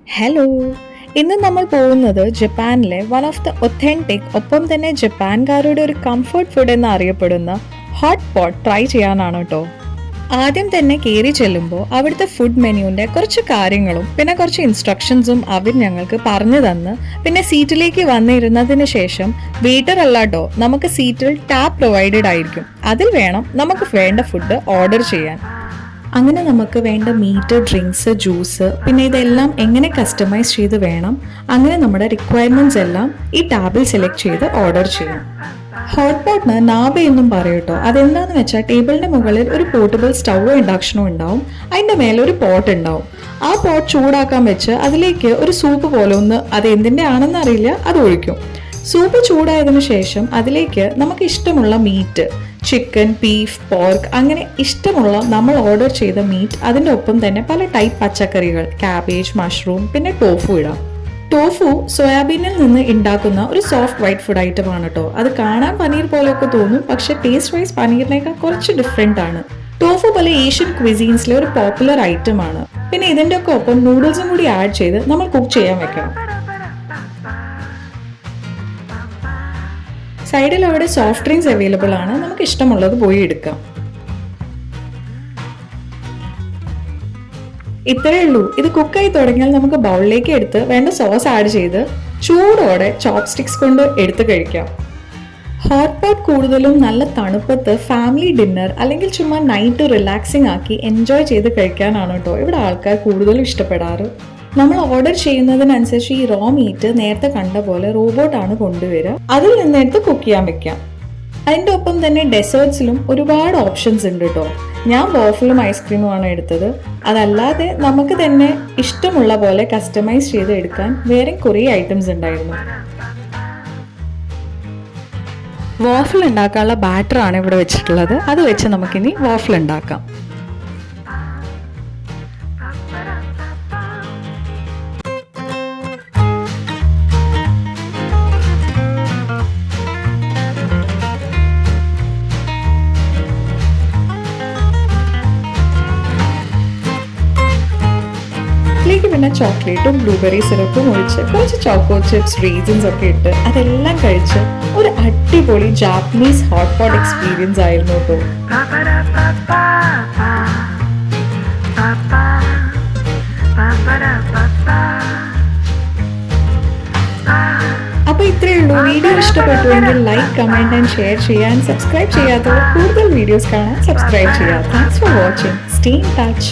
Hello, ഇന്ന് നമ്മൾ പോകുന്നത് ജപ്പാനിലെ വൺ ഓഫ് ദ ഒത്തൻറ്റിക് ഒപ്പം തന്നെ ജപ്പാൻകാരുടെ ഒരു കംഫർട്ട് ഫുഡ് എന്ന് അറിയപ്പെടുന്ന ഹോട്ട് പോട്ട് ട്രൈ ചെയ്യാനാണ് കേട്ടോ. ആദ്യം തന്നെ കയറി ചെല്ലുമ്പോൾ അവിടുത്തെ ഫുഡ് മെനുവിൻ്റെ കുറച്ച് കാര്യങ്ങളും പിന്നെ കുറച്ച് ഇൻസ്ട്രക്ഷൻസും അവർ ഞങ്ങൾക്ക് പറഞ്ഞു തന്ന് പിന്നെ സീറ്റിലേക്ക് വന്നിരുന്നതിന് ശേഷം വെയിറ്റർ അല്ലാട്ടോ നമുക്ക് സീറ്റിൽ ടാപ്പ് പ്രൊവൈഡഡ് ആയിരിക്കും. അതിൽ വേണം നമുക്ക് വേണ്ട ഫുഡ് ഓർഡർ ചെയ്യാൻ. അങ്ങനെ നമുക്ക് വേണ്ട മീറ്റ്, ഡ്രിങ്ക്സ്, ജ്യൂസ് പിന്നെ ഇതെല്ലാം എങ്ങനെ കസ്റ്റമൈസ് ചെയ്ത് വേണം, അങ്ങനെ നമ്മുടെ റിക്വയർമെൻറ്റ്സ് എല്ലാം ഈ ടാബിൽ സെലക്ട് ചെയ്ത് ഓർഡർ ചെയ്യാം. ഹോട്ട് പോട്ടിന് നാബെ എന്നും പറയൂട്ടോ. അതെന്താണെന്ന് വെച്ചാൽ ടേബിളിൻ്റെ മുകളിൽ ഒരു പോർട്ടബിൾ സ്റ്റൗവോ ഇൻഡക്ഷനോ ഉണ്ടാവും, അതിൻ്റെ മേലെ ഒരു പോട്ട് ഉണ്ടാവും. ആ പോട്ട് ചൂടാക്കാൻ വെച്ച് അതിലേക്ക് ഒരു സൂപ്പ് പോലെ ഒന്ന്, അത് എന്തിൻ്റെ ആണെന്ന് അറിയില്ല, അത് ഒഴിക്കും. സൂപ്പ് ചൂടായതിനു ശേഷം അതിലേക്ക് നമുക്ക് ഇഷ്ടമുള്ള മീറ്റ്, ചിക്കൻ, ബീഫ്, പോർക്ക്, അങ്ങനെ ഇഷ്ടമുള്ള നമ്മൾ ഓർഡർ ചെയ്ത മീറ്റ്, അതിൻ്റെ ഒപ്പം തന്നെ പല ടൈപ്പ് പച്ചക്കറികൾ, കാബേജ്, മഷ്റൂം, പിന്നെ ടോഫു ഇടാം. ടോഫു സോയാബീനിൽ നിന്ന് ഉണ്ടാക്കുന്ന ഒരു സോഫ്റ്റ് വൈറ്റ് ഫുഡ് ഐറ്റം ആണ് കേട്ടോ. അത് കാണാൻ പനീർ പോലെയൊക്കെ തോന്നും, പക്ഷെ ടേസ്റ്റ് വൈസ് പനീറിനേക്കാൾ കുറച്ച് ഡിഫറെൻ്റ് ആണ്. ടോഫു പല ഏഷ്യൻ ക്വിസീൻസിലെ ഒരു പോപ്പുലർ ഐറ്റം ആണ്. പിന്നെ ഇതിൻ്റെ ഒക്കെ ഒപ്പം നൂഡിൽസും കൂടി ആഡ് ചെയ്ത് നമ്മൾ കുക്ക് ചെയ്യാൻ വെക്കണം. സൈഡിൽ അവിടെ സോഫ്റ്റ് ഡ്രിങ്ക്സ് അവൈലബിൾ ആണ്, നമുക്ക് ഇഷ്ടമുള്ളത് പോയി എടുക്കാം. ഇത്രയേ ഉള്ളൂ. ഇത് കുക്കായി തുടങ്ങിയാൽ നമുക്ക് ബൗളിലേക്ക് എടുത്ത് വേണ്ട സോസ് ആഡ് ചെയ്ത് ചൂടോടെ ചോപ്സ്റ്റിക്സ് കൊണ്ട് എടുത്ത് കഴിക്കാം. ഹോട്ട് പോട്ട് കൂടുതലും നല്ല തണുപ്പത്ത് ഫാമിലി ഡിന്നർ അല്ലെങ്കിൽ ചുമ്മാ നൈറ്റ് റിലാക്സിങ് ആക്കി എൻജോയ് ചെയ്ത് കഴിക്കാനാണ് കേട്ടോ ഇവിടെ ആൾക്കാർ കൂടുതലും ഇഷ്ടപ്പെടാറ്. നമ്മൾ ഓർഡർ ചെയ്യുന്നതിനനുസരിച്ച് ഈ റോ മീറ്റ് നേരത്തെ കണ്ട പോലെ റോബോട്ടാണ് കൊണ്ടുവരിക. അതിൽ നിന്നെടുത്ത് കുക്ക് ചെയ്യാൻ വെക്കാം. അതിൻ്റെ ഒപ്പം തന്നെ ഡെസേർട്സിലും ഒരുപാട് ഓപ്ഷൻസ് ഉണ്ട് കേട്ടോ. ഞാൻ വാഫിളും ഐസ്ക്രീമുമാണ് എടുത്തത്. അതല്ലാതെ നമുക്ക് തന്നെ ഇഷ്ടമുള്ള പോലെ കസ്റ്റമൈസ് ചെയ്ത് എടുക്കാൻ വേറെ കുറേ ഐറ്റംസ് ഉണ്ടായിരുന്നു. വാഫിൾ ഉണ്ടാക്കാനുള്ള ബാറ്ററാണ് ഇവിടെ വെച്ചിട്ടുള്ളത്. അത് വെച്ച് നമുക്കിനി വാഫിൾ ഉണ്ടാക്കാം. പിന്നെ ചോക്ലേറ്റും ബ്ലൂബെറി സിറപ്പും ഒഴിച്ച് കുറച്ച് ചോക്കോ ചിപ്സ്, റീസൻസ് ഒക്കെ ഇട്ട് അതെല്ലാം കഴിച്ച് ഒരു അടിപൊളി ജാപ്പനീസ് ഹോട്ട് പോട്ട് എക്സ്പീരിയൻസ് ആയിരുന്നു കേട്ടോ. അപ്പോൾ ഇത്രയേ ഉള്ളൂ. വീഡിയോ ഇഷ്ടപ്പെട്ടുവെങ്കിൽ ലൈക്ക്, കമന്റ് ആൻഡ് ഷെയർ ചെയ്യാൻ, സബ്സ്ക്രൈബ് ചെയ്യാത്തവർ കൂടുതൽ വീഡിയോസ് കാണാൻ സബ്സ്ക്രൈബ് ചെയ്യാം. Thanks for watching. Stay in touch.